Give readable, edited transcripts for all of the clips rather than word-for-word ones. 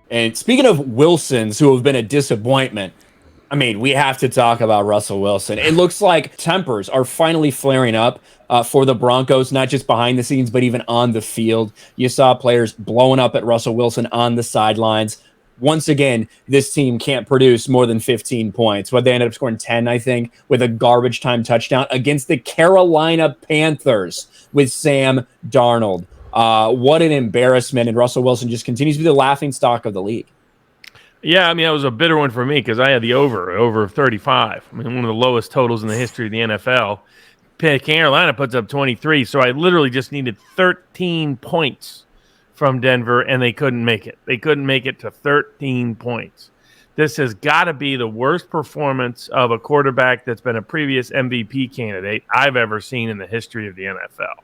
And speaking of Wilsons, who have been a disappointment, I mean, we have to talk about Russell Wilson. It looks like tempers are finally flaring up for the Broncos, not just behind the scenes, but even on the field. You saw players blowing up at Russell Wilson on the sidelines. Once again, this team can't produce more than 15 points. But they ended up scoring 10, I think, with a garbage time touchdown against the Carolina Panthers with Sam Darnold. What an embarrassment. And Russell Wilson just continues to be the laughing stock of the league. Yeah, I mean, that was a bitter one for me because I had the over of 35. I mean, one of the lowest totals in the history of the NFL. Carolina puts up 23, so I literally just needed 13 points from Denver, and they couldn't make it. They couldn't make it to 13 points. This has got to be the worst performance of a quarterback that's been a previous MVP candidate I've ever seen in the history of the NFL.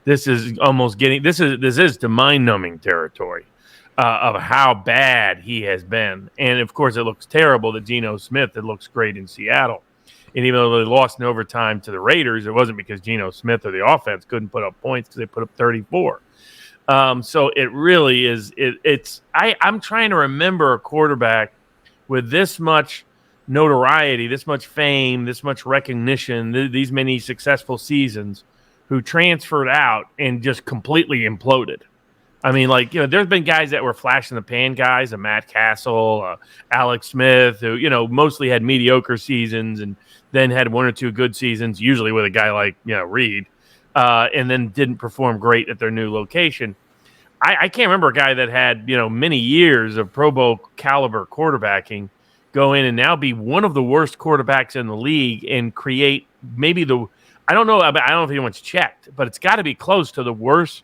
This is almost getting – this is to mind-numbing territory. Of how bad he has been. And, of course, it looks terrible that Geno Smith, it looks great in Seattle. And even though they lost in overtime to the Raiders, it wasn't because Geno Smith or the offense couldn't put up points because they put up 34. So it really is I'm trying to remember a quarterback with this much notoriety, this much fame, this much recognition, these many successful seasons who transferred out and just completely imploded. I mean, like, there's been guys that were flash in the pan guys, Matt Castle, Alex Smith, who, mostly had mediocre seasons and then had one or two good seasons, usually with a guy like, Reed, and then didn't perform great at their new location. I can't remember a guy that had, many years of Pro Bowl caliber quarterbacking go in and now be one of the worst quarterbacks in the league and create maybe I don't know if anyone's checked, but it's got to be close to the worst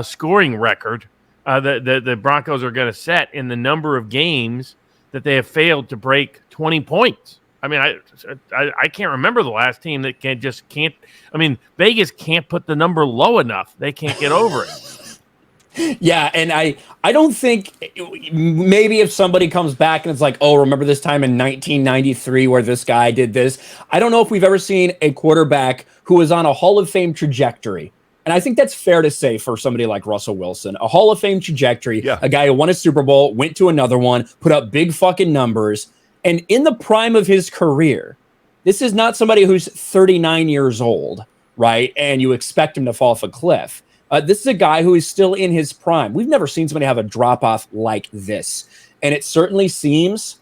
scoring record the Broncos are going to set in the number of games that they have failed to break 20 points. I mean, I can't remember the last team that can't. I mean, Vegas can't put the number low enough. They can't get over it. Yeah, and I don't think maybe if somebody comes back and it's like, oh, remember this time in 1993 where this guy did this? I don't know if we've ever seen a quarterback who was on a Hall of Fame trajectory. And I think that's fair to say for somebody like Russell Wilson, a Hall of Fame trajectory, a guy who won a Super Bowl, went to another one, put up big fucking numbers. And in the prime of his career, this is not somebody who's 39 years old, right? And you expect him to fall off a cliff. This is a guy who is still in his prime. We've never seen somebody have a drop-off like this. And it certainly seems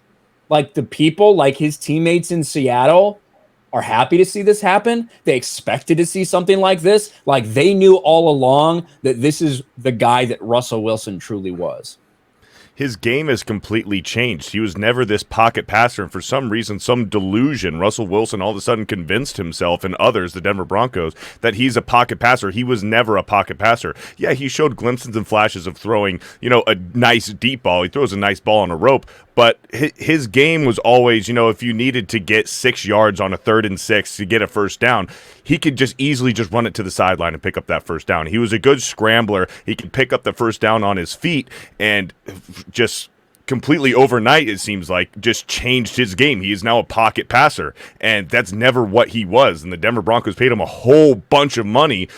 like the people, like his teammates in Seattle, are happy to see this happen. They expected to see something like this. Like they knew all along that this is the guy that Russell Wilson truly was. His game has completely changed. He was never this pocket passer, and for some reason, some delusion, Russell Wilson all of a sudden convinced himself and others, the Denver Broncos, that he's a pocket passer. He was never a pocket passer. Yeah, he showed glimpses and flashes of throwing, a nice deep ball. He throws a nice ball on a rope, but his game was always, if you needed to get 6 yards on a 3rd and 6 to get a first down, he could just easily just run it to the sideline and pick up that first down. He was a good scrambler. He could pick up the first down on his feet and just completely overnight, it seems like, just changed his game. He is now a pocket passer, and that's never what he was. And the Denver Broncos paid him a whole bunch of money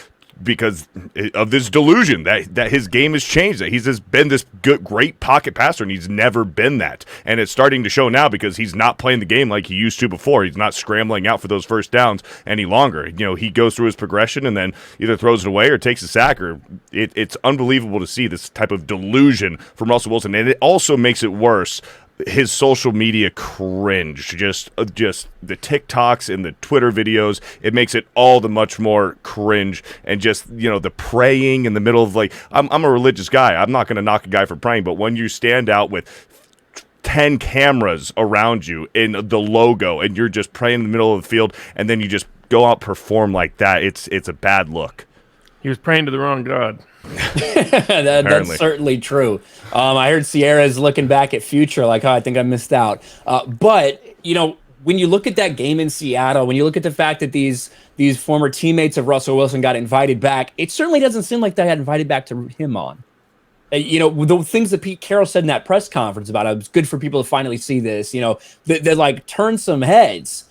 because of this delusion that his game has changed, that he's just been this great pocket passer, and he's never been that. And it's starting to show now because he's not playing the game like he used to before. He's not scrambling out for those first downs any longer. He goes through his progression and then either throws it away or takes a sack. Or it's unbelievable to see this type of delusion from Russell Wilson. And it also makes it worse, his social media cringe, just the TikToks and the Twitter videos, it makes it all the much more cringe. And just, the praying in the middle of, like, I'm a religious guy. I'm not going to knock a guy for praying, but when you stand out with 10 cameras around you in the logo and you're just praying in the middle of the field and then you just go out perform like that, it's a bad look. He was praying to the wrong God. That's certainly true. I heard Sierra's looking back at future like, oh, I think I missed out. But, when you look at that game in Seattle, when you look at the fact that these former teammates of Russell Wilson got invited back, it certainly doesn't seem like they got invited back to him on. The things that Pete Carroll said in that press conference about it was good for people to finally see this, that like turn some heads.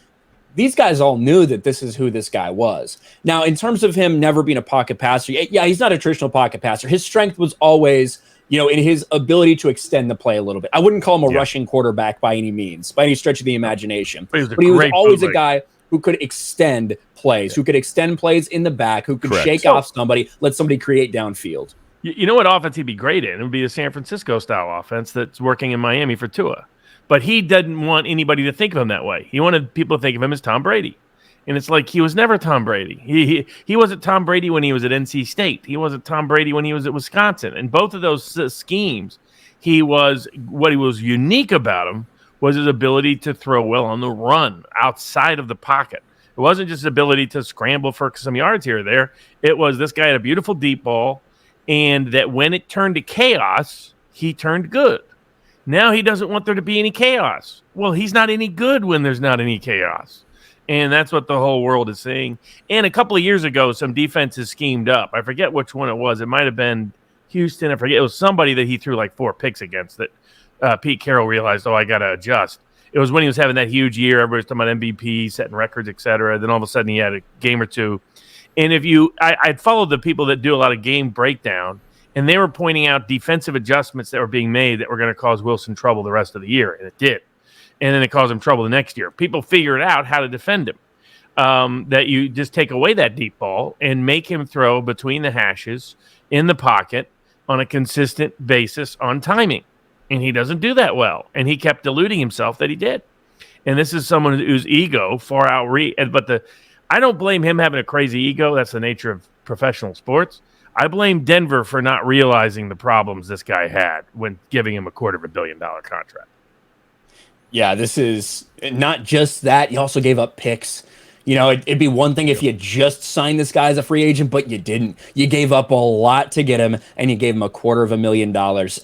these guys all knew that this is who this guy was. Now, in terms of him never being a pocket passer, yeah, he's not a traditional pocket passer. His strength was always, in his ability to extend the play a little bit. I wouldn't call him a rushing quarterback by any means, by any stretch of the imagination. But he was always a guy who could extend plays, who could extend plays in the back, who could shake off somebody, let somebody create downfield. You know what offense he'd be great in? It would be the San Francisco-style offense that's working in Miami for Tua. But he didn't want anybody to think of him that way. He wanted people to think of him as Tom Brady. And it's like he was never Tom Brady. He wasn't Tom Brady when he was at NC State. He wasn't Tom Brady when he was at Wisconsin. And both of those schemes, what he was unique about him was his ability to throw well on the run outside of the pocket. It wasn't just his ability to scramble for some yards here or there. It was this guy had a beautiful deep ball, and that when it turned to chaos, he turned good. Now he doesn't want there to be any chaos. Well, he's not any good when there's not any chaos. And that's what the whole world is saying. And a couple of years ago, some defenses schemed up. I forget which one it was. It might have been Houston. I forget. It was somebody that he threw like 4 picks against that Pete Carroll realized, I got to adjust. It was when he was having that huge year. Everybody's talking about MVP, setting records, et cetera. Then all of a sudden he had a game or two. And I'd followed the people that do a lot of game breakdown, and they were pointing out defensive adjustments that were being made that were going to cause Wilson trouble the rest of the year, and it did. And then it caused him trouble the next year. People figured out how to defend him, that you just take away that deep ball and make him throw between the hashes in the pocket on a consistent basis on timing. And he doesn't do that well. And he kept deluding himself that he did. And this is someone whose ego far outreach. But I don't blame him having a crazy ego. That's the nature of professional sports. I blame Denver for not realizing the problems this guy had when giving him a $250 million contract. Yeah, this is not just that. He also gave up picks. It'd be one thing if you just signed this guy as a free agent, but you didn't. You gave up a lot to get him, and you gave him $250 million.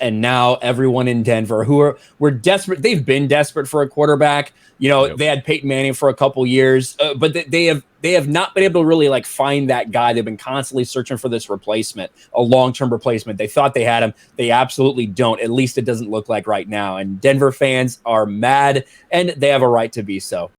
And now everyone in Denver were desperate. They've been desperate for a quarterback. They had Peyton Manning for a couple years, but they have not been able to really find that guy. They've been constantly searching for this replacement, a long-term replacement. They thought they had him. They absolutely don't. At least it doesn't look like right now. And Denver fans are mad, and they have a right to be so.